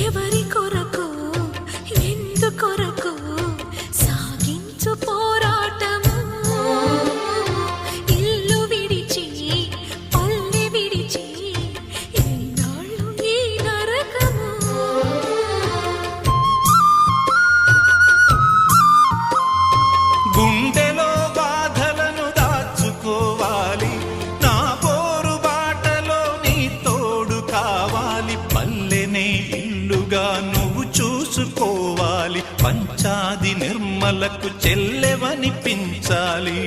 ఎవరి కొరకు ఎందుకొరకు సాగించు పోరాటము ఇల్లు విడిచి పల్లె విడిచి ఎన్నాళ్ళు ఈ నరకము గుండెలో బాధలను దాచుకోవాలి నా పోరు బాటలో నీ తోడు కావాలి పల్లెనే ఇల్లుగా నువ్వు చూసుకోవాలి పంచాది నిర్మలకు చెల్లెవనిపించాలి